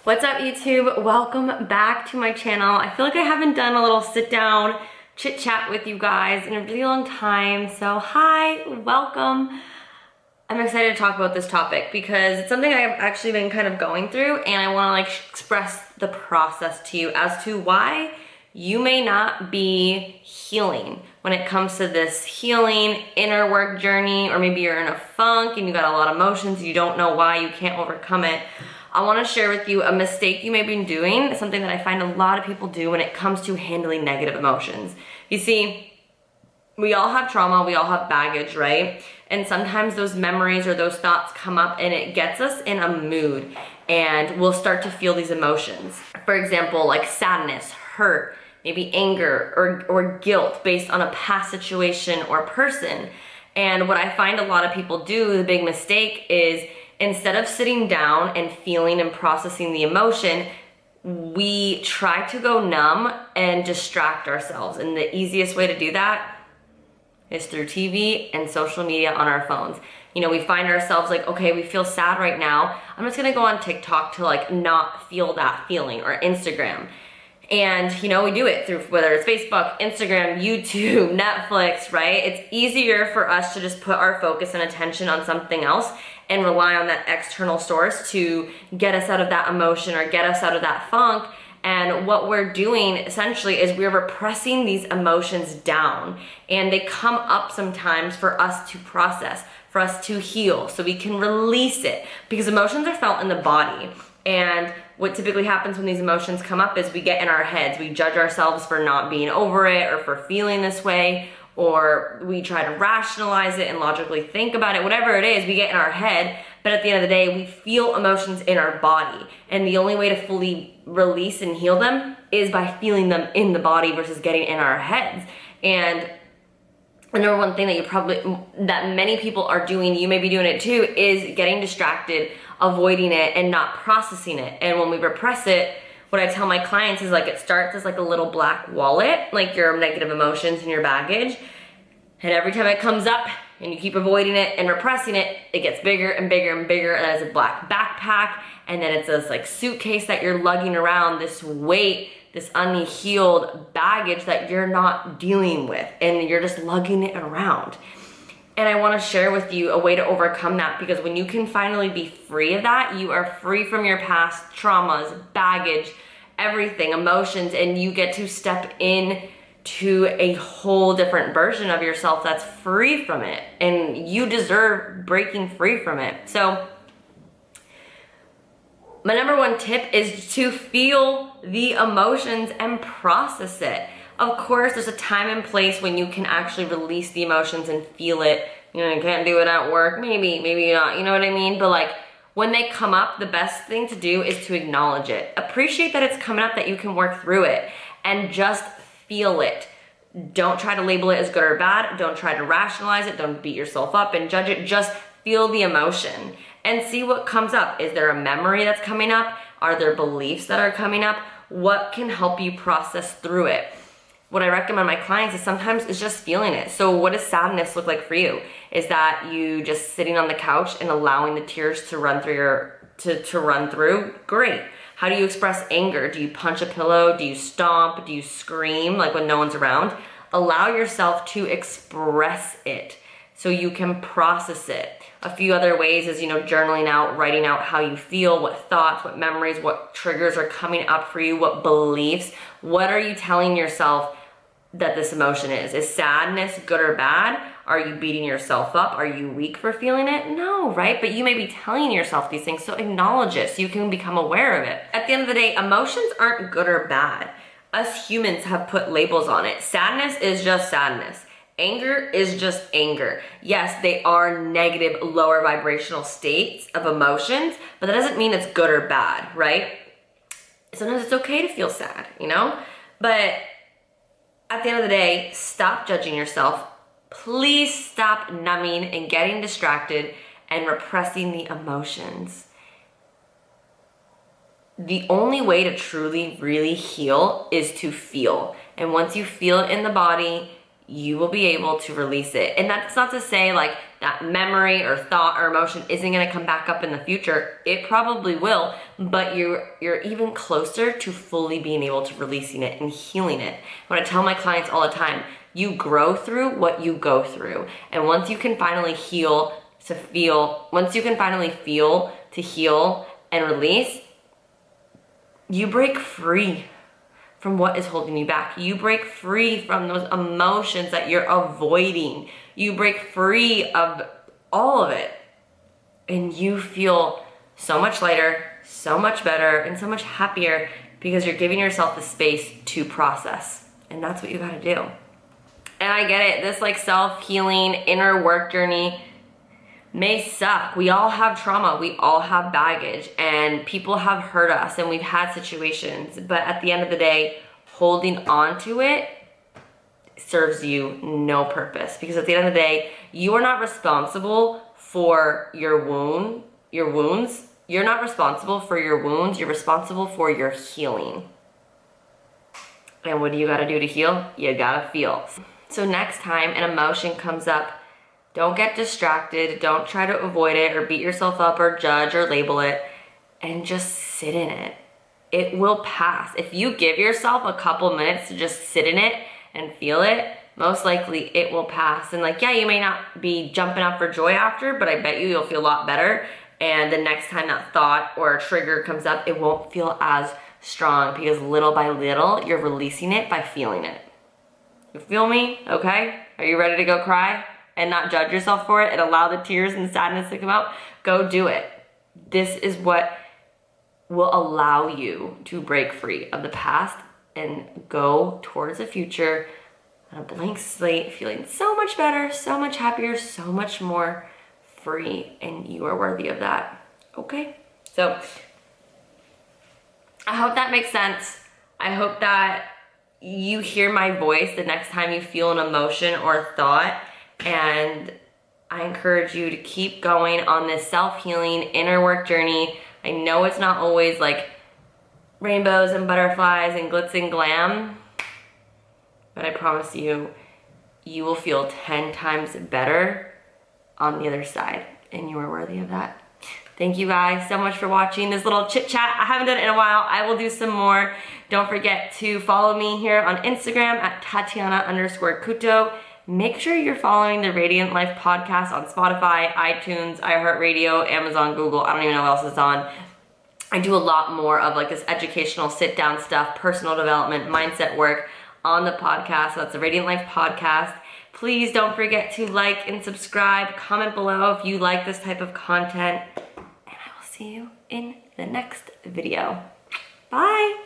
What's up, YouTube? Welcome back to my channel. I feel like I haven't done a little sit down chit chat with you guys in a really long time. So hi, welcome. I'm excited to talk about this topic because it's something I've actually been kind of going through, and I want to express the process to you as to why you may not be healing when it comes to this healing inner work journey, or maybe you're in a funk and you got a lot of emotions, you don't know why, you can't overcome it. I want to share with you a mistake you may be doing, something that I find a lot of people do when it comes to handling negative emotions. You see, we all have trauma, we all have baggage, right? And sometimes those memories or those thoughts come up and it gets us in a mood and we'll start to feel these emotions. For example, like sadness, hurt, maybe anger or guilt based on a past situation or person. And what I find a lot of people do, the big mistake is, instead of sitting down and feeling and processing the emotion, we try to go numb and distract ourselves. And the easiest way to do that is through TV and social media on our phones. You know, we find ourselves like, okay, we feel sad right now. I'm just gonna go on TikTok to like not feel that feeling, or Instagram. And you know, we do it through whether it's Facebook, Instagram, YouTube, Netflix, right? It's easier for us to just put our focus and attention on something else and rely on that external source to get us out of that emotion or get us out of that funk. And what we're doing essentially is we're repressing these emotions down, and they come up sometimes for us to process, for us to heal, so we can release it, because emotions are felt in the body. And what typically happens when these emotions come up is we get in our heads. We judge ourselves for not being over it or for feeling this way, or we try to rationalize it and logically think about it. Whatever it is, we get in our head, but at the end of the day, we feel emotions in our body. And the only way to fully release and heal them is by feeling them in the body versus getting in our heads. And the number one thing that many people are doing, you may be doing it too, is getting distracted, avoiding it, and not processing it. And when we repress it, what I tell my clients is like, it starts as like a little black wallet, like your negative emotions and your baggage. And every time it comes up and you keep avoiding it and repressing it, it gets bigger and bigger and bigger, and it's a black backpack. And then it's this like suitcase that you're lugging around, this weight, this unhealed baggage that you're not dealing with, and you're just lugging it around. And I want to share with you a way to overcome that, because when you can finally be free of that, you are free from your past traumas, baggage, everything, emotions, and you get to step in to a whole different version of yourself that's free from it, and you deserve breaking free from it. So my number one tip is to feel the emotions and process it. Of course, there's a time and place when you can actually release the emotions and feel it. You know, you can't do it at work, maybe not, you know what I mean? But like, when they come up, the best thing to do is to acknowledge it. Appreciate that it's coming up, that you can work through it, and just feel it. Don't try to label it as good or bad. Don't try to rationalize it. Don't beat yourself up and judge it. Just feel the emotion and see what comes up. Is there a memory that's coming up? Are there beliefs that are coming up? What can help you process through it? What I recommend my clients is sometimes it's just feeling it. So what does sadness look like for you? Is that you just sitting on the couch and allowing the tears to run through to run through? Great. How do you express anger? Do you punch a pillow? Do you stomp? Do you scream like when no one's around? Allow yourself to express it so you can process it. A few other ways is, you know, journaling out, writing out how you feel, what thoughts, what memories, what triggers are coming up for you, what beliefs, what are you telling yourself that this emotion is? Is sadness good or bad? Are you beating yourself up? Are you weak for feeling it? No, right? But you may be telling yourself these things, so acknowledge it so you can become aware of it. At the end of the day, emotions aren't good or bad. Us humans have put labels on it. Sadness is just sadness. Anger is just anger. Yes, they are negative, lower vibrational states of emotions, but that doesn't mean it's good or bad, right? Sometimes it's okay to feel sad, you know? But at the end of the day, stop judging yourself. Please stop numbing and getting distracted and repressing the emotions. The only way to truly, really heal is to feel. And once you feel it in the body, you will be able to release it. And that's not to say like that memory or thought or emotion isn't gonna come back up in the future. It probably will, but you're even closer to fully being able to releasing it and healing it. What I tell my clients all the time, you grow through what you go through. And once you can finally heal to feel, once you can finally feel to heal and release, you break free from what is holding you back. You break free from those emotions that you're avoiding. You break free of all of it. And you feel so much lighter, so much better, and so much happier because you're giving yourself the space to process. And that's what you gotta do. And I get it, this like self-healing inner work journey may suck. We all have trauma, we all have baggage, and people have hurt us and we've had situations, but at the end of the day, holding on to it serves you no purpose, because at the end of the day, you are not responsible for your wounds. You're not responsible for your wounds, you're responsible for your healing. And what do you gotta do to heal? You gotta feel. So next time an emotion comes up, don't get distracted, don't try to avoid it or beat yourself up or judge or label it, and just sit in it. It will pass. If you give yourself a couple minutes to just sit in it and feel it, most likely it will pass. And like, yeah, you may not be jumping up for joy after, but I bet you'll feel a lot better. And the next time that thought or trigger comes up, it won't feel as strong, because little by little, you're releasing it by feeling it. You feel me? Okay? Are you ready to go cry and not judge yourself for it and allow the tears and the sadness to come out? Go do it. This is what will allow you to break free of the past and go towards the future on a blank slate, feeling so much better, so much happier, so much more free, and you are worthy of that. Okay? So I hope that makes sense. I hope that you hear my voice the next time you feel an emotion or thought, and I encourage you to keep going on this self-healing inner work journey. I know it's not always like rainbows and butterflies and glitz and glam, but I promise you, you will feel 10 times better on the other side, and you are worthy of that. Thank you guys so much for watching this little chit chat. I haven't done it in a while. I will do some more. Don't forget to follow me here on Instagram at Tatiana_Couto. Make sure you're following the Radiant Life podcast on Spotify, iTunes, iHeartRadio, Amazon, Google. I don't even know what else is on. I do a lot more of like this educational sit down stuff, personal development, mindset work on the podcast. So that's the Radiant Life podcast. Please don't forget to like and subscribe. Comment below if you like this type of content. And I will see you in the next video. Bye.